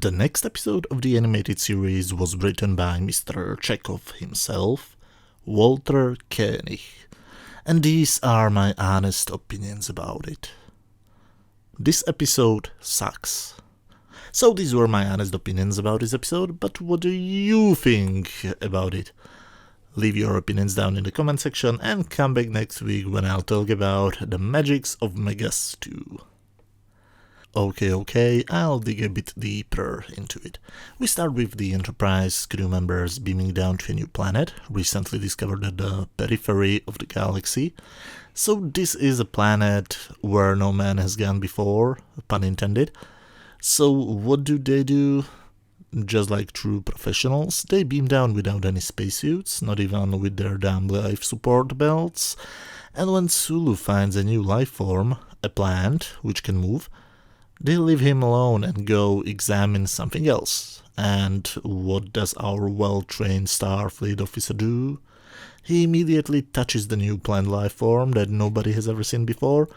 The next episode of the animated series was written by Mr. Chekhov himself, Walter Koenig, and these are my honest opinions about it. This episode sucks. So these were my honest opinions about this episode, but what do you think about it? Leave your opinions down in the comment section and come back next week when I'll talk about the magics of Megas 2. Okay, I'll dig a bit deeper into it. We start with the Enterprise crew members beaming down to a new planet, recently discovered at the periphery of the galaxy. So this is a planet where no man has gone before, pun intended. So what do? Just like true professionals, they beam down without any spacesuits, not even with their damn life support belts. And when Sulu finds a new life form, a plant, which can move, they leave him alone and go examine something else. And what does our well-trained Starfleet officer do? He immediately touches the new plant life form that nobody has ever seen before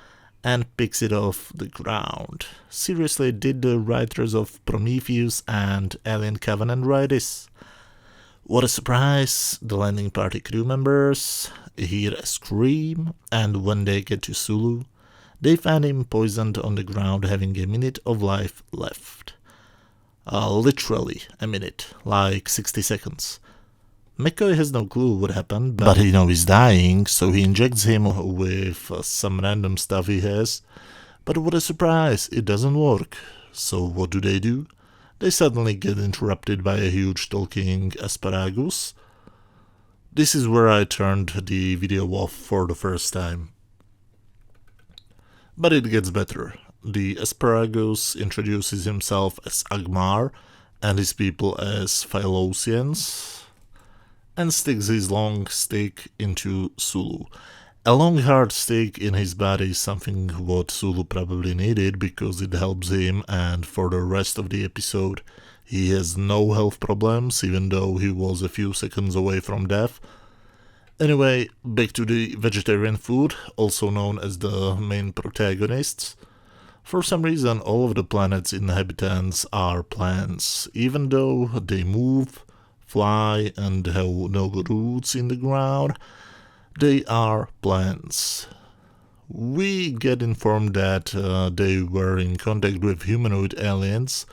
and picks it off the ground. Seriously, did the writers of Prometheus and Alien Covenant write this? What a surprise! The landing party crew members hear a scream, and when they get to Sulu, they find him poisoned on the ground, having a minute of life left. Literally a minute, like 60 seconds. McCoy has no clue what happened, but he knows he's dying, so he injects him with some random stuff he has. But what a surprise, it doesn't work. So what do? They suddenly get interrupted by a huge talking asparagus. This is where I turned the video off for the first time. But it gets better. The asparagus introduces himself as Agmar and his people as Philosians, and sticks his long stick into Sulu. A long hard stick in his body is something what Sulu probably needed because it helps him, and for the rest of the episode he has no health problems even though he was a few seconds away from death. Anyway, back to the vegetarian food, also known as the main protagonists. For some reason, all of the planet's inhabitants are plants, even though they move, fly, and have no roots in the ground. They are plants. We get informed that they were in contact with humanoid aliens,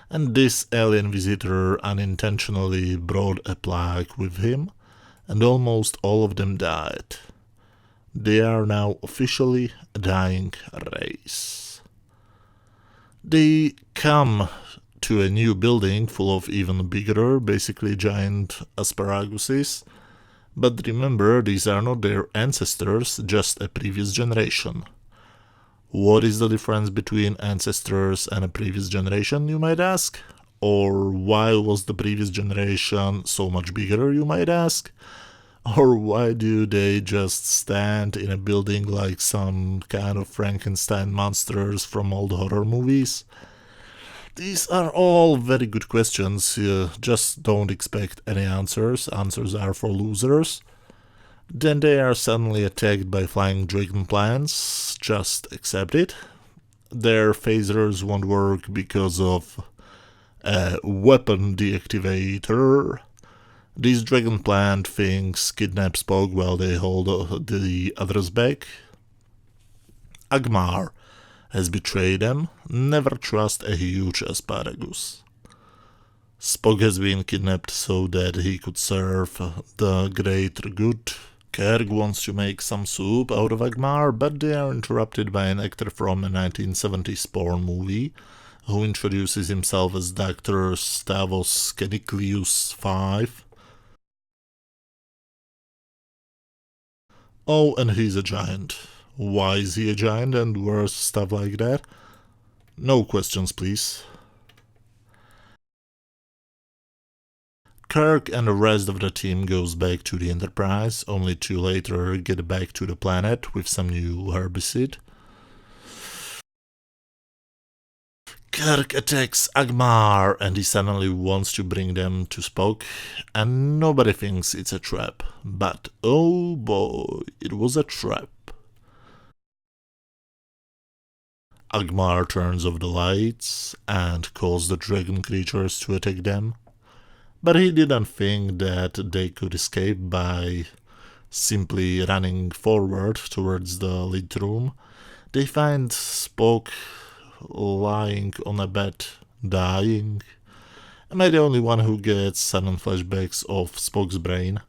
and this alien visitor unintentionally brought a plague with him, and almost all of them died. They are now officially a dying race. They come to a new building full of even bigger, basically giant asparaguses, but remember, these are not their ancestors, just a previous generation. What is the difference between ancestors and a previous generation, you might ask? Or why was the previous generation so much bigger, you might ask? Or why do they just stand in a building like some kind of Frankenstein monsters from old horror movies? These are all very good questions, just don't expect any answers. Answers are for losers. Then they are suddenly attacked by flying dragon plants, just accept it. Their phasers won't work because of a weapon deactivator. These dragon plant things kidnap Spock while they hold the others back. Agmar has betrayed them. Never trust a huge asparagus. Spock has been kidnapped so that he could serve the greater good. Kirk wants to make some soup out of Agmar, but they are interrupted by an actor from a 1970s porn movie who introduces himself as Dr. Stavros Keniklius V. Oh, and he's a giant. Why is he a giant and worse stuff like that? No questions, please. Kirk and the rest of the team goes back to the Enterprise, only to later get back to the planet with some new herbicide. Kirk attacks Agmar and he suddenly wants to bring them to Spock, and nobody thinks it's a trap. But oh boy, it was a trap. Agmar turns off the lights and calls the dragon creatures to attack them. But he didn't think that they could escape by simply running forward towards the lead room. They find Spock lying on a bed, dying. Am I the only one who gets sudden flashbacks of Spock's brain?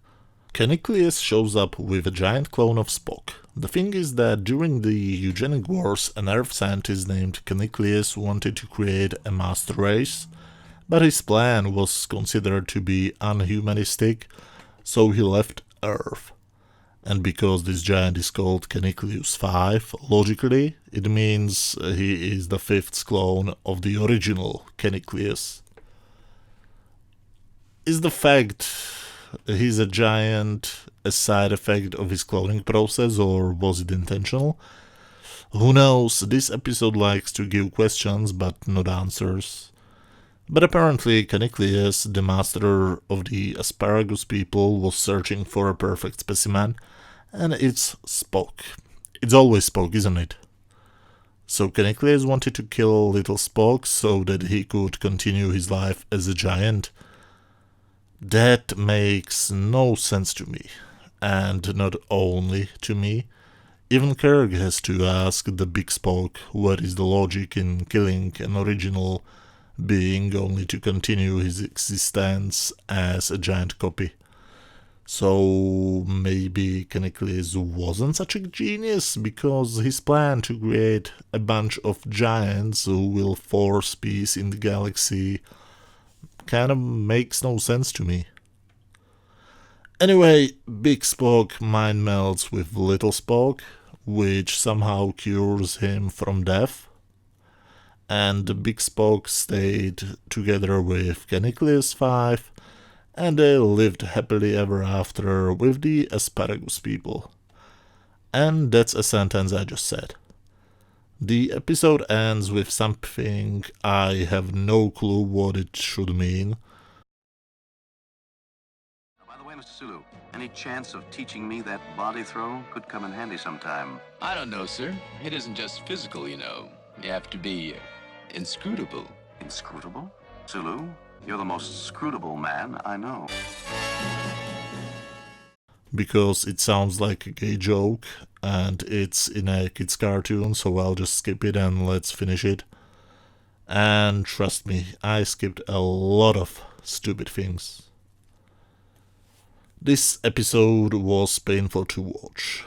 Caniclius shows up with a giant clone of Spock. The thing is that during the eugenic wars, an Earth scientist named Caniclius wanted to create a master race, but his plan was considered to be unhumanistic, so he left Earth. And because this giant is called Caniclius 5, logically, it means he is the fifth clone of the original Caniclius. Is the fact he's a giant a side effect of his cloning process, or was it intentional? Who knows, this episode likes to give questions but not answers. But apparently Caniclius, the master of the asparagus people, was searching for a perfect specimen, and it's Spock. It's always Spock, isn't it? So Caniclius wanted to kill little Spock so that he could continue his life as a giant. That makes no sense to me. And not only to me. Even Kirk has to ask the big Spock what is the logic in killing an original being only to continue his existence as a giant copy. So maybe Caniclius wasn't such a genius, because his plan to create a bunch of giants who will force peace in the galaxy kind of makes no sense to me. Anyway, Big Spock mind melts with Little Spock, which somehow cures him from death. And Big Spock stayed together with Caniclius 5, and they lived happily ever after with the asparagus people. And that's a sentence I just said. The episode ends with something I have no clue what it should mean. By the way, Mr. Sulu, any chance of teaching me that body throw? Could come in handy sometime. I don't know, sir. It isn't just physical, you know. You have to be inscrutable. Inscrutable? Sulu, you're the most scrutable man I know. Because it sounds like a gay joke, and it's in a kid's cartoon, so I'll just skip it and let's finish it. And trust me, I skipped a lot of stupid things. This episode was painful to watch.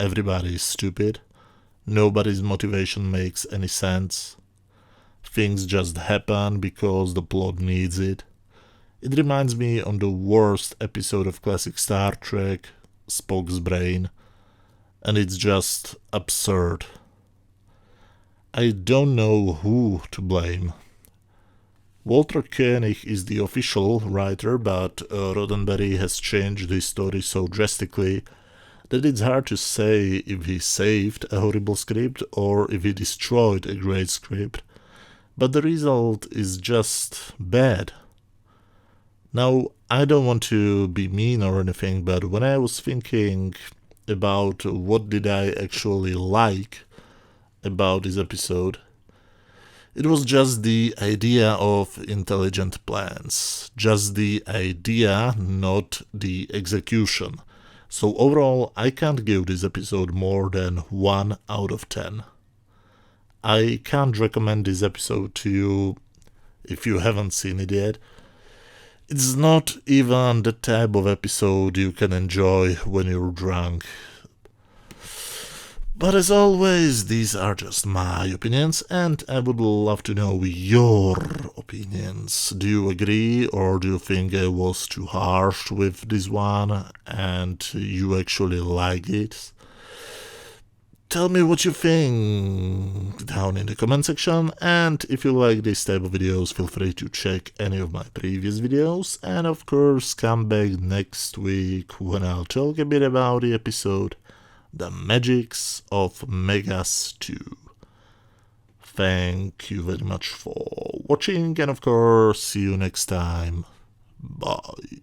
Everybody is stupid. Nobody's motivation makes any sense. Things just happen because the plot needs it. It reminds me of the worst episode of classic Star Trek, Spock's Brain, and it's just absurd. I don't know who to blame. Walter Koenig is the official writer, but Roddenberry has changed his story so drastically that it's hard to say if he saved a horrible script or if he destroyed a great script, but the result is just bad. Now, I don't want to be mean or anything, but when I was thinking about what did I actually like about this episode, it was just the idea of intelligent plans, just the idea, not the execution. So overall, I can't give this episode more than 1 out of 10. I can't recommend this episode to you if you haven't seen it yet. It's not even the type of episode you can enjoy when you're drunk. But as always, these are just my opinions, and I would love to know your opinions. Do you agree, or do you think I was too harsh with this one, and you actually like it? Tell me what you think down in the comment section, and if you like this type of videos, feel free to check any of my previous videos, and of course come back next week when I'll talk a bit about the episode The Magics of Megas 2. Thank you very much for watching, and of course, see you next time. Bye.